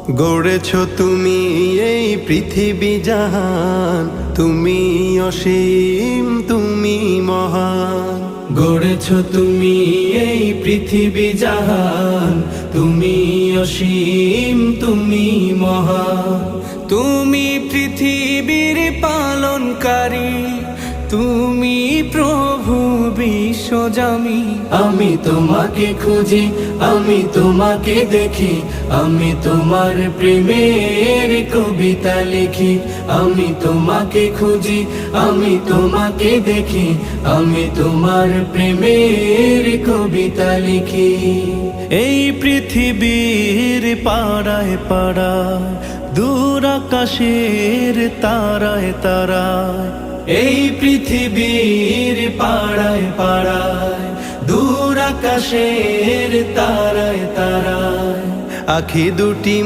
গড়েছ তুমি এই পৃথিবী জাহান, তুমি অসীম তুমি মহান। গড়েছ তুমি এই পৃথিবী জাহান, তুমি অসীম তুমি মহান। তুমি পৃথিবীর পালনকারী, তুমি প্রভু বিশ্বজামি। আমি তোমাকে খুঁজি, আমি তোমাকে দেখি, আমি তোমার প্রেমের কবিতা লিখি। আমি তোমাকে খুঁজি, আমি তোমাকে দেখি, আমি তোমার প্রেমের কবিতা লিখি। এই পৃথিবীর পাড়ায় পাড়ায়, দূর আকাশের তারায় তারায়, এই পৃথিবীর পাড়ায় পাড়ায়, দূর আকাশের তারায় তারায়, আখি দুটি